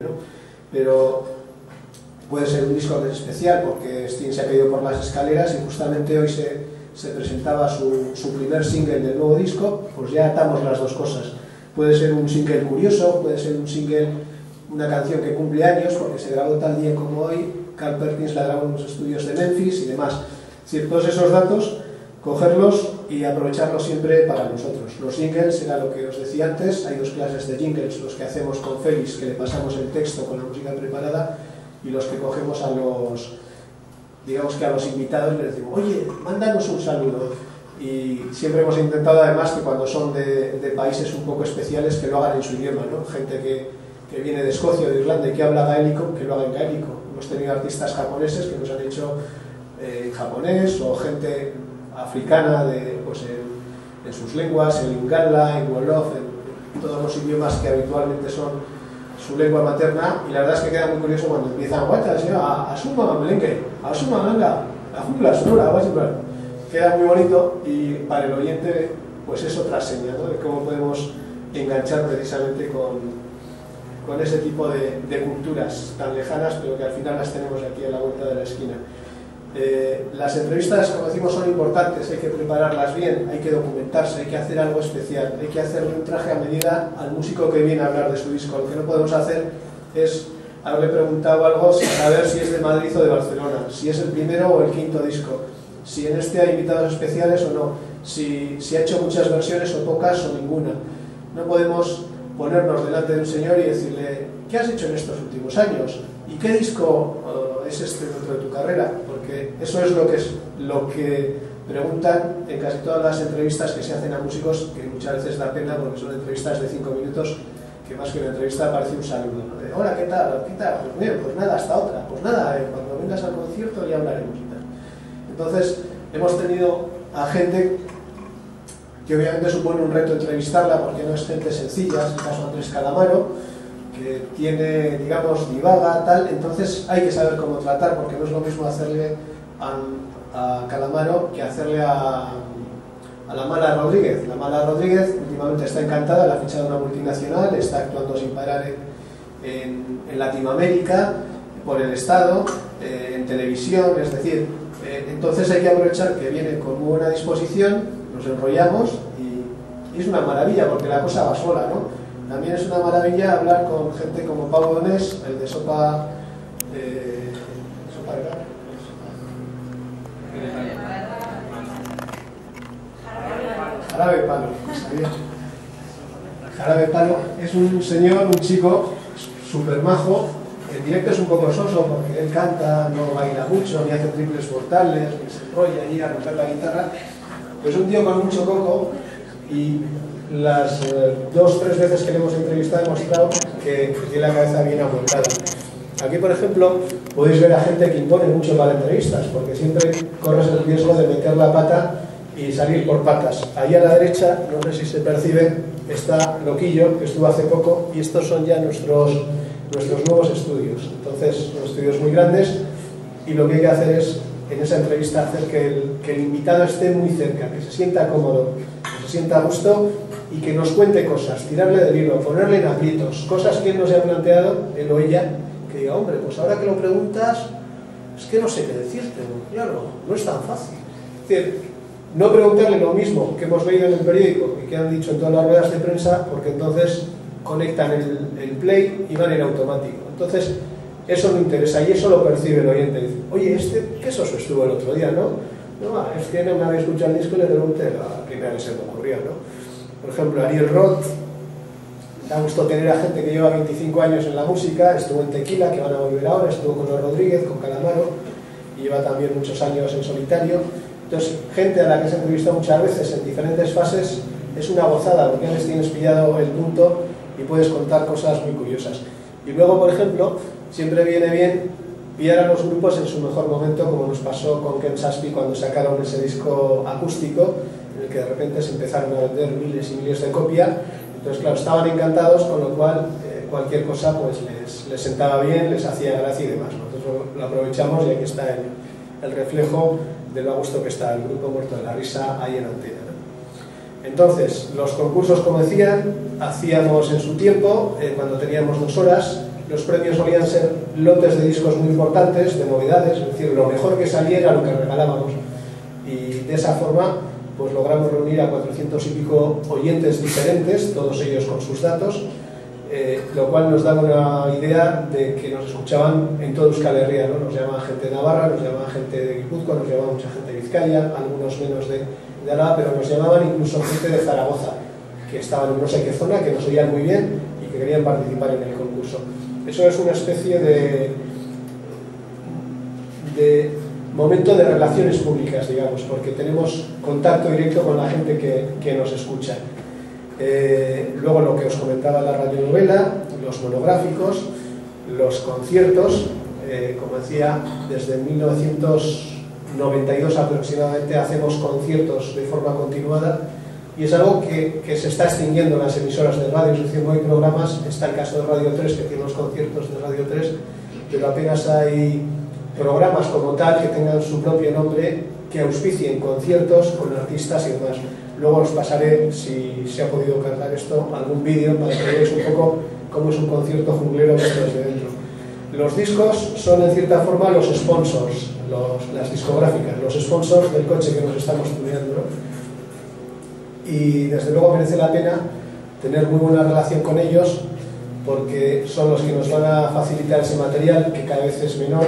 ¿no? Pero puede ser un disco que es especial porque Sting se ha caído por las escaleras y justamente hoy se presentaba su primer single del nuevo disco. Pues ya atamos las dos cosas. Puede ser un single curioso, puede ser un single, una canción que cumple años porque se grabó tal día como hoy, Carl Perkins la grabó en los estudios de Memphis y demás. Es decir, todos esos datos, cogerlos y aprovecharlos siempre para nosotros. Los jingles, era lo que os decía antes, hay dos clases de jingles, los que hacemos con Félix, que le pasamos el texto con la música preparada, y los que cogemos a los, digamos que a los invitados les decimos, oye, mándanos un saludo. Y siempre hemos intentado además que cuando son de países un poco especiales que lo hagan en su idioma, ¿no? Gente que viene de Escocia o de Irlanda y que habla gaélico, que lo haga en gaélico. Hemos tenido artistas japoneses que nos han hecho en japonés, o gente africana pues en sus lenguas, en Lingala, en Wolof, en todos los idiomas que habitualmente son su lengua materna, y la verdad es que queda muy curioso cuando empiezan asuma melengue, asuma manga, ajula sonora, queda muy bonito, y para el oyente pues es otra señal, ¿no? De cómo podemos enganchar precisamente con ese tipo de culturas tan lejanas, pero que al final las tenemos aquí a la vuelta de la esquina. Las entrevistas, como decimos, son importantes, hay que prepararlas bien, hay que documentarse, hay que hacer algo especial, hay que hacerle un traje a medida al músico que viene a hablar de su disco. Lo que no podemos hacer es haberle preguntado algo sin saber si es de Madrid o de Barcelona, si es el primero o el quinto disco, si en este hay invitados especiales o no, si ha hecho muchas versiones o pocas o ninguna. No podemos ponernos delante de un señor y decirle, ¿qué has hecho en estos últimos años? ¿Y qué disco es este dentro de tu carrera? Porque eso es lo que preguntan en casi todas las entrevistas que se hacen a músicos, que muchas veces da pena porque son entrevistas de 5 minutos, que más que una entrevista parece un saludo, ¿no? De, hola, ¿qué tal? ¿Qué tal? Pues bien, pues nada, hasta otra. Pues nada, cuando vengas al concierto ya hablaremos y tal. Entonces, hemos tenido a gente que obviamente supone un reto entrevistarla porque no es gente sencilla, es el caso de Andrés Calamaro, que tiene, digamos, divaga, tal, entonces hay que saber cómo tratar, porque no es lo mismo hacerle a Calamaro que hacerle a la Mala Rodríguez. La Mala Rodríguez últimamente está encantada, la ha fichado una multinacional, está actuando sin parar en Latinoamérica, por el Estado, en televisión, es decir, entonces hay que aprovechar que viene con muy buena disposición, nos enrollamos y es una maravilla porque la cosa va sola, ¿no? También es una maravilla hablar con gente como Pau Donés, el de Sopa de Jarabe Palo. Jarabe Palo es un señor, un chico súper majo. En directo es un poco soso porque él canta, no baila mucho, ni hace triples mortales, ni se enrolla allí a romper la guitarra. Pues un tío con mucho coco, y las 2 o 3 veces que le hemos entrevistado he mostrado que tiene la cabeza bien apuntada. Aquí, por ejemplo, podéis ver a gente que impone mucho para entrevistas, porque siempre corres el riesgo de meter la pata y salir por patas. Ahí a la derecha, no sé si se percibe, está Loquillo, que estuvo hace poco, y estos son ya nuestros nuevos estudios. Entonces, son estudios muy grandes, y lo que hay que hacer es, en esa entrevista, hacer que el invitado esté muy cerca, que se sienta cómodo, que se sienta a gusto, y que nos cuente cosas, tirarle del hilo, ponerle en aprietos, cosas que él no se ha planteado, él o ella, que diga, hombre, pues ahora que lo preguntas, es que no sé qué decirte, claro, no es tan fácil. Es decir, no preguntarle lo mismo que hemos leído en el periódico y que han dicho en todas las ruedas de prensa, porque entonces conectan el play y van en automático. Entonces, eso no interesa y eso lo percibe el oyente. Dice, oye, ¿qué soso estuvo el otro día, no? No, es que no me había escuchado el disco y le pregunté la primera que se me ocurría, ¿no? Por ejemplo, Ariel Roth, da gusto tener a gente que lleva 25 años en la música, estuvo en Tequila, que van a volver ahora, estuvo con Los Rodríguez, con Calamaro, y lleva también muchos años en solitario. Entonces, gente a la que se entrevistado muchas veces en diferentes fases, es una gozada, porque ya les tienes pillado el punto y puedes contar cosas muy curiosas. Y luego, por ejemplo, siempre viene bien pillar a los grupos en su mejor momento, como nos pasó con Ken Saspi cuando sacaron ese disco acústico, en el que de repente se empezaron a vender miles y miles de copias. Entonces, claro, estaban encantados, con lo cual cualquier cosa pues les sentaba bien, les hacía gracia y demás. Nosotros lo aprovechamos y aquí está el reflejo de lo a gusto que está el grupo Muerto de la Risa ahí en antena, ¿no? Entonces, los concursos, como decían, hacíamos en su tiempo, cuando teníamos 2 horas, los premios solían ser lotes de discos muy importantes, de novedades, es decir, lo mejor que saliera lo que regalábamos. Y de esa forma pues logramos reunir a 400 y pico oyentes diferentes, todos ellos con sus datos, lo cual nos da una idea de que nos escuchaban en toda Euskal Herria, ¿no? Nos llamaban gente de Navarra, nos llamaban gente de Guipúzcoa, nos llamaban mucha gente de Vizcaya, algunos menos de Álava, pero nos llamaban incluso gente de Zaragoza, que estaban en no sé qué zona, que nos oían muy bien y que querían participar en el concurso. Eso es una especie de momento de relaciones públicas, digamos, porque tenemos contacto directo con la gente que nos escucha. Luego lo que os comentaba, la radionovela, los monográficos, los conciertos, como decía, desde 1992 aproximadamente hacemos conciertos de forma continuada y es algo que se está extinguiendo en las emisoras de radio, es decir, no hay programas, está el caso de Radio 3 que tiene los conciertos de Radio 3, pero apenas hay programas como tal que tengan su propio nombre, que auspicien conciertos con artistas y demás. Luego os pasaré, si se ha podido cargar esto, algún vídeo para que veáis un poco cómo es un concierto junglero visto desde dentro. Los discos son en cierta forma los sponsors, las discográficas, los sponsors del coche que nos estamos tuneando, ¿no? Y desde luego merece la pena tener muy buena relación con ellos porque son los que nos van a facilitar ese material que cada vez es menor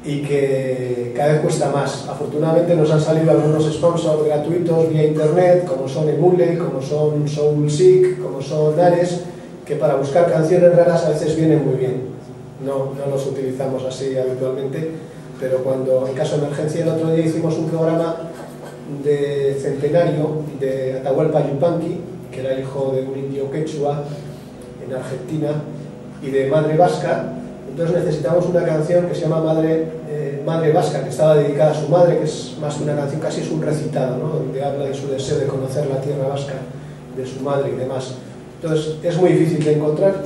y que cada vez cuesta más. Afortunadamente nos han salido algunos sponsors gratuitos vía internet, como son Emule, como son Soulseek, como son Ares, que para buscar canciones raras a veces vienen muy bien. No los utilizamos así habitualmente, pero cuando en caso de emergencia, el otro día hicimos un programa de centenario de Atahualpa Yupanqui, que era hijo de un indio quechua en Argentina y de madre vasca. Entonces necesitamos una canción que se llama Madre Vasca, que estaba dedicada a su madre, que es más que una canción, casi es un recitado, ¿no? Donde habla de su deseo de conocer la tierra vasca, de su madre y demás. Entonces es muy difícil de encontrar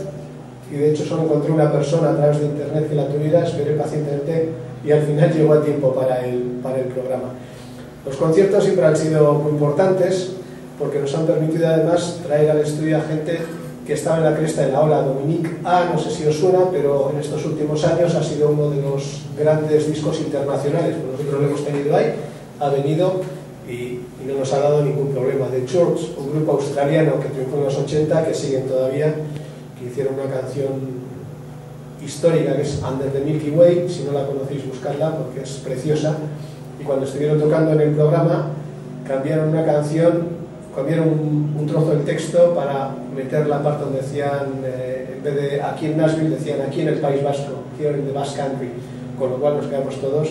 y de hecho solo encontré una persona a través de internet que la tuviera, esperé pacientemente y al final llegó a tiempo para el programa. Los conciertos siempre han sido muy importantes porque nos han permitido además traer al estudio a gente que estaba en la cresta de la ola. Dominique A, no sé si os suena, pero en estos últimos años ha sido uno de los grandes discos internacionales, pues nosotros lo hemos tenido ahí, ha venido y no nos ha dado ningún problema. The Church, un grupo australiano que triunfó en los 80, que siguen todavía, que hicieron una canción histórica que es Under the Milky Way, si no la conocéis buscadla porque es preciosa, y cuando estuvieron tocando en el programa cambiaron una canción, cambiaron un trozo del texto para meter la parte donde decían, en vez de aquí en Nashville, decían aquí en el País Vasco, here in the Basque Country, con lo cual nos quedamos todos.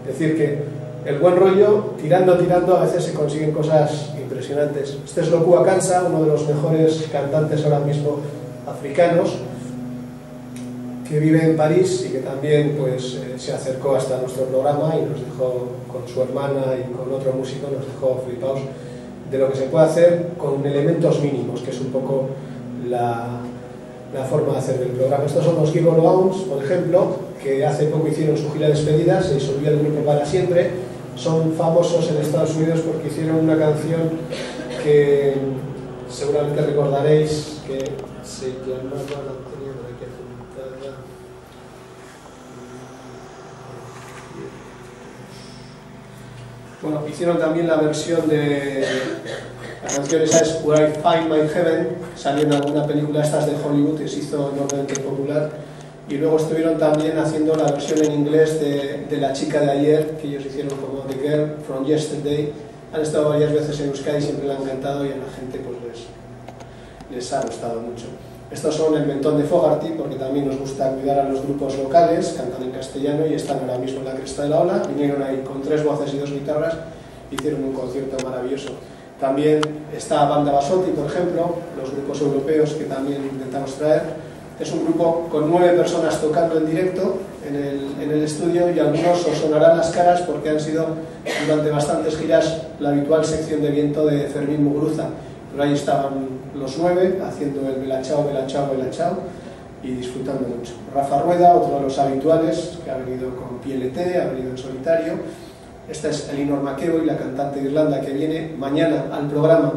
Decir que el buen rollo, tirando, a veces se consiguen cosas impresionantes. Este es Lokua Kansa, uno de los mejores cantantes ahora mismo africanos, que vive en París y que también pues, se acercó hasta nuestro programa y nos dejó, con su hermana y con otro músico, nos dejó flipaos de lo que se puede hacer con elementos mínimos, que es un poco la forma de hacer el programa. Estos son los Gigolo Bounds, por ejemplo, que hace poco hicieron su gira de despedida, se disolvió el grupo para siempre. Son famosos en Estados Unidos porque hicieron una canción que seguramente recordaréis, que se llamaba... Bueno, hicieron también la versión de la canción esa es Where I Find My Heaven, salió en alguna película estas de Hollywood y se hizo enormemente popular. Y luego estuvieron también haciendo la versión en inglés de La chica de ayer, que ellos hicieron como The Girl from Yesterday. Han estado varias veces en Euskadi, siempre le han encantado y a la gente pues les ha gustado mucho. Estos son el Mentón de Fogarty, porque también nos gusta cuidar a los grupos locales, cantan en castellano y están ahora mismo en la cresta de la ola. Vinieron ahí con 3 voces y 2 guitarras, hicieron un concierto maravilloso. También está Banda Basotti, por ejemplo, los grupos europeos que también intentamos traer. Es un grupo con 9 personas tocando en directo en el estudio y algunos os sonarán las caras porque han sido durante bastantes giras la habitual sección de viento de Fermín Muguruza. Pero ahí estaban los 9 haciendo el Belachao, Belachao, Belachao y disfrutando mucho. Rafa Rueda, otro de los habituales, que ha venido con PLT, ha venido en solitario. Esta es Elinor McEvoy, la cantante de Irlanda, que viene mañana al programa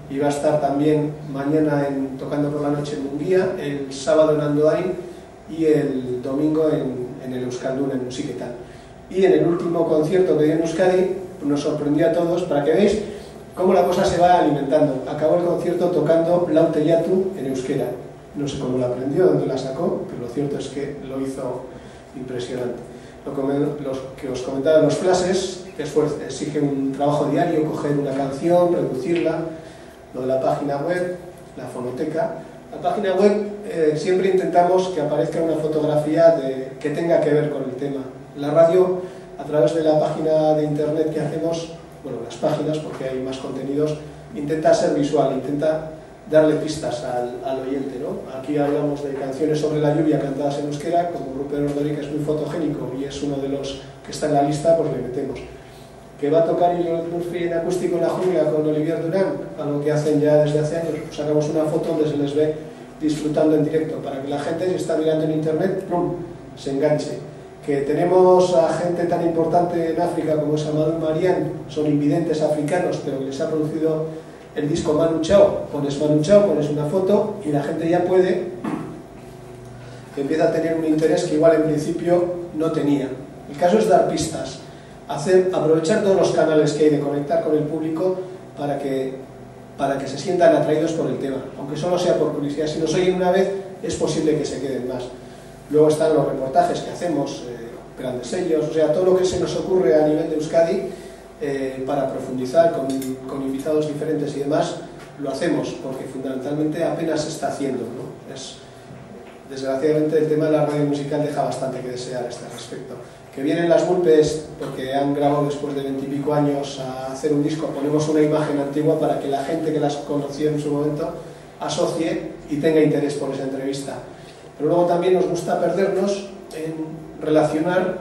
y va a estar también mañana tocando por la noche en Munguía, el sábado en Andoain y el domingo en el Euskaldun, en Musiketan. Y en el último concierto que dio en Euskadi, nos sorprendió a todos, para que veáis cómo la cosa se va alimentando. Acabó el concierto tocando Laute Yatu en euskera. No sé cómo la aprendió, dónde la sacó, pero lo cierto es que lo hizo impresionante. Lo que os comentaba de los flashes, que exige un trabajo diario, coger una canción, reducirla, lo de la página web, la fonoteca. La página web siempre intentamos que aparezca una fotografía que tenga que ver con el tema. La radio, a través de la página de internet que hacemos, bueno, las páginas, porque hay más contenidos, intenta ser visual, intenta darle pistas al oyente, ¿no? Aquí hablamos de canciones sobre la lluvia cantadas en euskera, como Rupert Ordóñez, que es muy fotogénico y es uno de los que está en la lista, pues le metemos. Que va a tocar Elliot Murphy en acústico en la jungla con Olivier Durán, algo que hacen ya desde hace años, pues sacamos una foto donde se les ve disfrutando en directo, para que la gente, si está mirando en internet, ¡plum!, se enganche. Que tenemos a gente tan importante en África como es Amadou Marian, son invidentes africanos, pero que les ha producido el disco Manu Chao. Pones Manu Chao, pones una foto y la gente ya puede, que empieza a tener un interés que igual en principio no tenía. El caso es dar pistas, aprovechar todos los canales que hay de conectar con el público para que se sientan atraídos por el tema, aunque solo sea por curiosidad. Si nos oyen una vez, es posible que se queden más. Luego están los reportajes que hacemos, grandes sellos, o sea, todo lo que se nos ocurre a nivel de Euskadi para profundizar con invitados diferentes y demás, lo hacemos, porque fundamentalmente apenas se está haciendo, ¿no? Desgraciadamente el tema de la radio musical deja bastante que desear a este respecto. Que vienen las Vulpes, porque han grabado después de 20 y pico años a hacer un disco, ponemos una imagen antigua para que la gente que las conoció en su momento asocie y tenga interés por esa entrevista. Pero luego también nos gusta perdernos en relacionar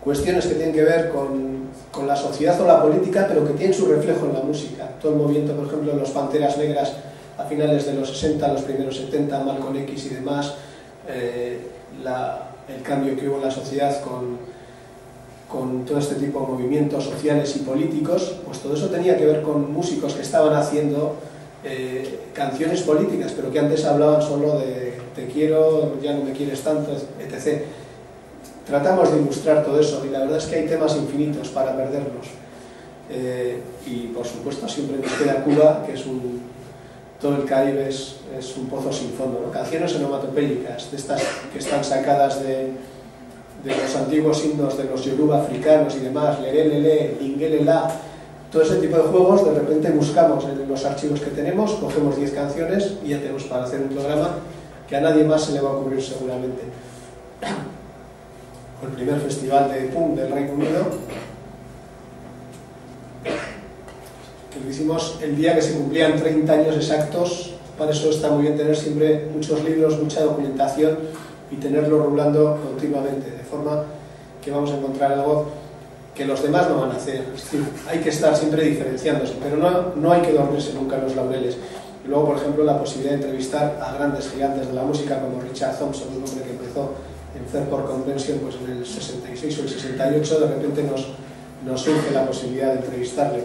cuestiones que tienen que ver con la sociedad o la política, pero que tienen su reflejo en la música. Todo el movimiento, por ejemplo, de los Panteras Negras a finales de los 60, los primeros 70, Malcolm X y demás, el cambio que hubo en la sociedad con todo este tipo de movimientos sociales y políticos, pues todo eso tenía que ver con músicos que estaban haciendo canciones políticas, pero que antes hablaban solo de te quiero, ya no me quieres tanto, etc. Tratamos de ilustrar todo eso y la verdad es que hay temas infinitos para perdernos. Y por supuesto siempre nos queda Cuba, que es todo el Caribe es un pozo sin fondo, ¿no? Canciones onomatopélicas, de estas que están sacadas de los antiguos himnos de los Yoruba africanos y demás, Lere Lele, Ingele La. Todo ese tipo de juegos, de repente buscamos en los archivos que tenemos, cogemos 10 canciones y ya tenemos para hacer un programa que a nadie más se le va a ocurrir seguramente. El primer festival de punk del Reino Unido, que lo hicimos el día que se cumplían 30 años exactos. Para eso está muy bien tener siempre muchos libros, mucha documentación y tenerlo rulando continuamente, de forma que vamos a encontrar algo que los demás no van a hacer. Es decir, hay que estar siempre diferenciándose, pero no hay que dormirse nunca en los laureles. Y luego, por ejemplo, la posibilidad de entrevistar a grandes gigantes de la música como Richard Thompson, un hombre que empezó en Fairport Convention pues en el 66 o el 68, de repente nos surge la posibilidad de entrevistarle.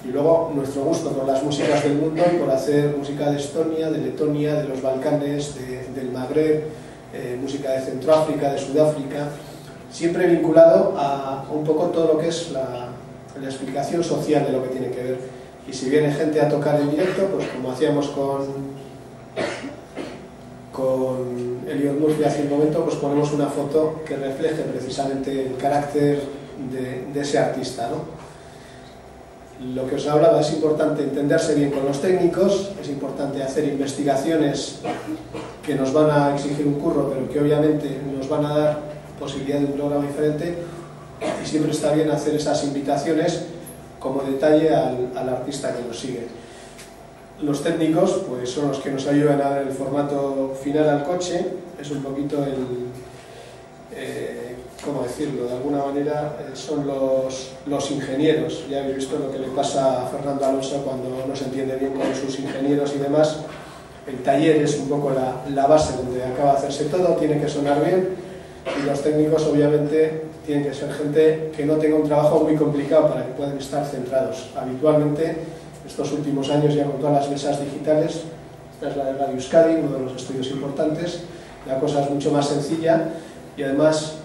Y luego nuestro gusto por las músicas del mundo y por hacer música de Estonia, de Letonia, de los Balcanes, del Magreb, música de Centroáfrica, de Sudáfrica, siempre vinculado a un poco todo lo que es la explicación social de lo que tiene que ver. Y si viene gente a tocar en directo, pues como hacíamos con Elliot Murphy hace un momento, pues ponemos una foto que refleje precisamente el carácter de ese artista, ¿no? Lo que os hablaba, es importante entenderse bien con los técnicos, es importante hacer investigaciones que nos van a exigir un curro, pero que obviamente nos van a dar posibilidad de un programa diferente, y siempre está bien hacer esas invitaciones como detalle al artista que nos sigue. Los técnicos pues son los que nos ayudan a dar el formato final al coche, es un poquito ¿cómo decirlo? De alguna manera son los ingenieros. Ya habéis visto lo que le pasa a Fernando Alonso cuando no se entiende bien con sus ingenieros y demás. El taller es un poco la base donde acaba de hacerse todo, tiene que sonar bien, y los técnicos obviamente tienen que ser gente que no tenga un trabajo muy complicado para que puedan estar centrados. Habitualmente, estos últimos años ya con todas las mesas digitales, esta es la de Radio Euskadi, uno de los estudios importantes. La cosa es mucho más sencilla y además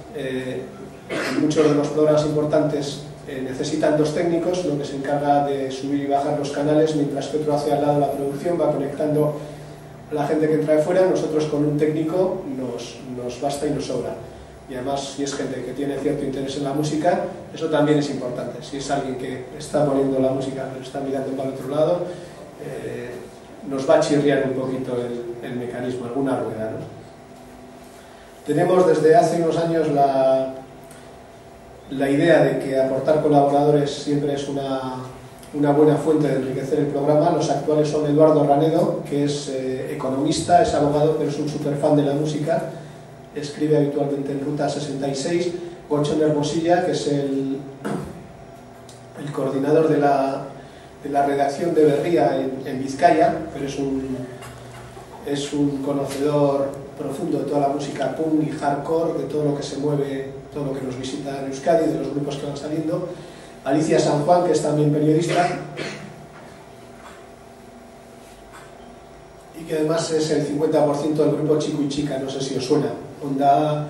muchos de los programas importantes necesitan dos técnicos, uno que se encarga de subir y bajar los canales, mientras que otro hacia al lado la producción, va conectando a la gente que entra de fuera. Nosotros con un técnico nos basta y nos sobra. Y además, si es gente que tiene cierto interés en la música, eso también es importante. Si es alguien que está poniendo la música pero está mirando para el otro lado, nos va a chirriar un poquito el mecanismo, alguna rueda, ¿no? Tenemos desde hace unos años la idea de que aportar colaboradores siempre es una buena fuente de enriquecer el programa. Los actuales son Eduardo Ranedo, que es economista, es abogado, pero es un superfan de la música, escribe habitualmente en Ruta 66, Goncho Hermosilla, que es el coordinador de la redacción de Berría en Vizcaya, pero es un conocedor profundo de toda la música punk y hardcore, de todo lo que se mueve, todo lo que nos visita en Euskadi, de los grupos que van saliendo. Alicia San Juan, que es también periodista y que además es el 50% del grupo Chico y Chica, no sé si os suena, Onda,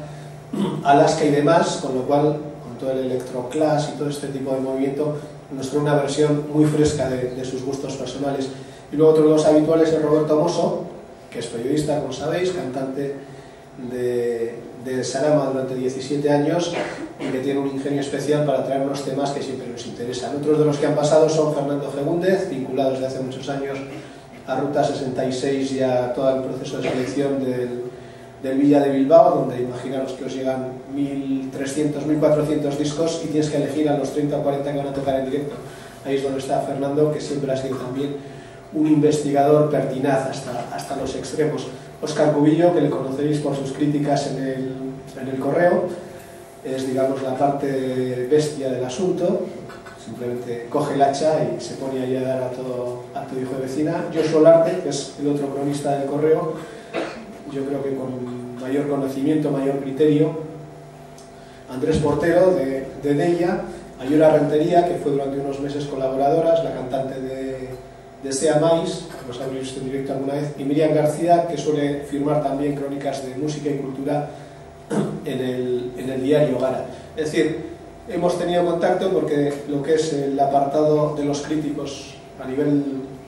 Alaska y demás, con lo cual, con todo el electroclash y todo este tipo de movimiento, nos trae una versión muy fresca de sus gustos personales. Y luego otros dos habituales es Roberto Mosso, que es periodista, como sabéis, cantante de Sarama durante 17 años y que tiene un ingenio especial para traer unos temas que siempre nos interesan. Otros de los que han pasado son Fernando Gegúndez, vinculado desde hace muchos años a Ruta 66 y a todo el proceso de selección del Villa de Bilbao, donde imaginaros que os llegan 1.300, 1.400 discos y tienes que elegir a los 30 o 40 que van a tocar en directo. Ahí es donde está Fernando, que siempre ha sido también un investigador pertinaz hasta los extremos. Óscar Cubillo, que le conoceréis por sus críticas en el Correo, es, digamos, la parte bestia del asunto, simplemente coge el hacha y se pone ahí a dar a todo hijo de vecina. Joshua Olarte, que es el otro cronista del Correo, yo creo que con mayor conocimiento, mayor criterio. Andrés Portero, de Deia. Ayora Rentería, que fue durante unos meses colaboradora, es la cantante de Sea Mais, que nos habréis visto en directo alguna vez, y Miriam García, que suele firmar también crónicas de música y cultura en el diario Gara. Es decir, hemos tenido contacto porque lo que es el apartado de los críticos a nivel,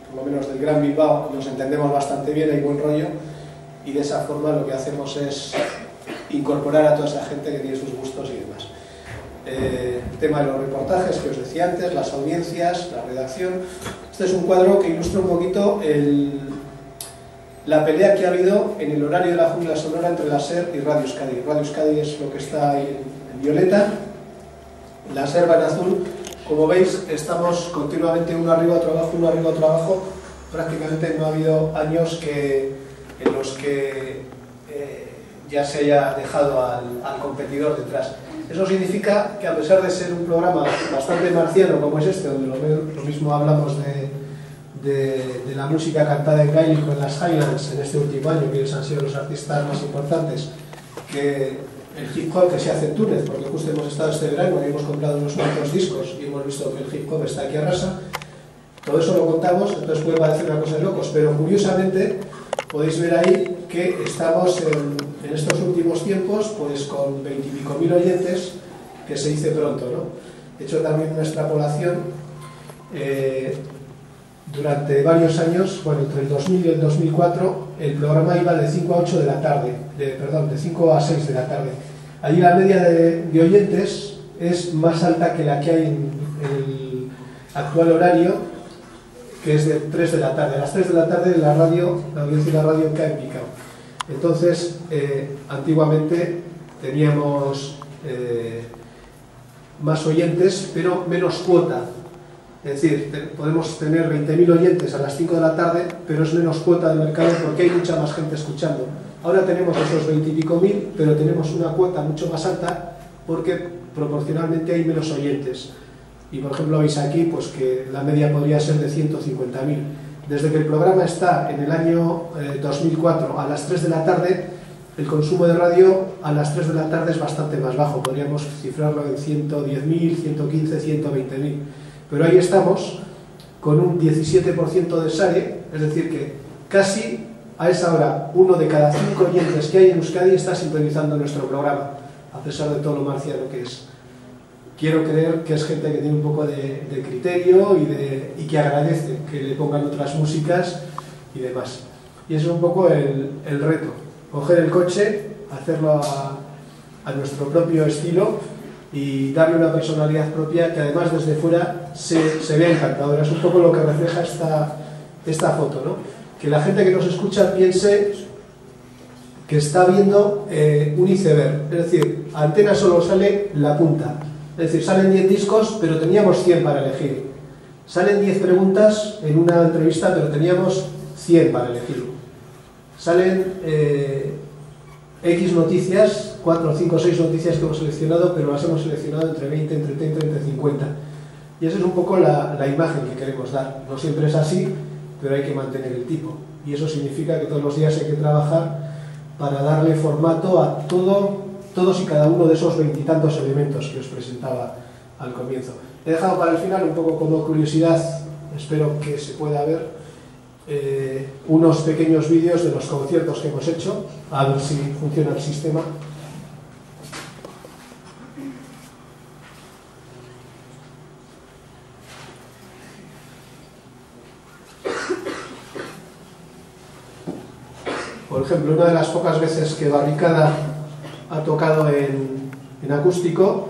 por lo menos del Gran Bilbao, nos entendemos bastante bien, hay buen rollo, y de esa forma lo que hacemos es incorporar a toda esa gente que tiene sus gustos y demás. El tema de los reportajes que os decía antes, las audiencias, la redacción. Este es un cuadro que ilustra un poquito la pelea que ha habido en el horario de la jungla sonora entre la SER y Radio Euskadi. Radio Euskadi es lo que está ahí en violeta, la SER va en azul. Como veis, estamos continuamente uno arriba, otro abajo, uno arriba, otro abajo. Prácticamente no ha habido años en los que ya se haya dejado al competidor detrás. Eso significa que, a pesar de ser un programa bastante marciano como es este, donde lo mismo hablamos de la música cantada en gaélico en las Highlands en este último año, que han sido los artistas más importantes, que el hip hop que se hace en Túnez, porque justo hemos estado este verano y hemos comprado unos cuantos discos y hemos visto que el hip hop está aquí a rasa. Todo eso lo contamos, entonces puede parecer una cosa de locos, pero curiosamente podéis ver ahí que estamos en estos últimos tiempos pues con 20 y pico mil oyentes, que se dice pronto, ¿no? He hecho también una extrapolación durante varios años, bueno, entre el 2000 y el 2004 el programa iba de 5 a 8 de la tarde, de 5 a 6 de la tarde. Allí la media de oyentes es más alta que la que hay en el actual horario, que es de 3 de la tarde. A las 3 de la tarde la audiencia de la radio cae en picado. Entonces, antiguamente teníamos más oyentes, pero menos cuota. Es decir, podemos tener 20.000 oyentes a las 5 de la tarde, pero es menos cuota de mercado porque hay mucha más gente escuchando. Ahora tenemos esos 20 y pico mil, pero tenemos una cuota mucho más alta porque proporcionalmente hay menos oyentes. Y por ejemplo veis aquí pues que la media podría ser de 150.000. Desde que el programa está en el año 2004 a las 3 de la tarde, el consumo de radio a las 3 de la tarde es bastante más bajo, podríamos cifrarlo en 110.000, 115, 120.000. Pero ahí estamos con un 17% de share, es decir que casi a esa hora 1 de cada 5 oyentes que hay en Euskadi está sintonizando nuestro programa, a pesar de todo lo marciano que es. Quiero creer que es gente que tiene un poco de criterio y que agradece que le pongan otras músicas y demás. Y ese es un poco el reto, coger el coche, hacerlo a nuestro propio estilo y darle una personalidad propia que además desde fuera se vea encantadora. Es un poco lo que refleja esta foto, ¿no? Que la gente que nos escucha piense que está viendo un iceberg, es decir, a Antena solo sale la punta, es decir, salen 10 discos pero teníamos 100 para elegir, salen 10 preguntas en una entrevista pero teníamos 100 para elegir, salen X noticias, 4, 5, 6 noticias que hemos seleccionado, pero las hemos seleccionado entre 20, entre 30, entre 50. Y esa es un poco la imagen que queremos dar. No siempre es así, pero hay que mantener el tipo. Y eso significa que todos los días hay que trabajar para darle formato a todos y cada uno de esos 20 y tantos elementos que os presentaba al comienzo. He dejado para el final, un poco como curiosidad, espero que se pueda ver, unos pequeños vídeos de los conciertos que hemos hecho, a ver si funciona el sistema. Por ejemplo, una de las pocas veces que Barricada ha tocado en acústico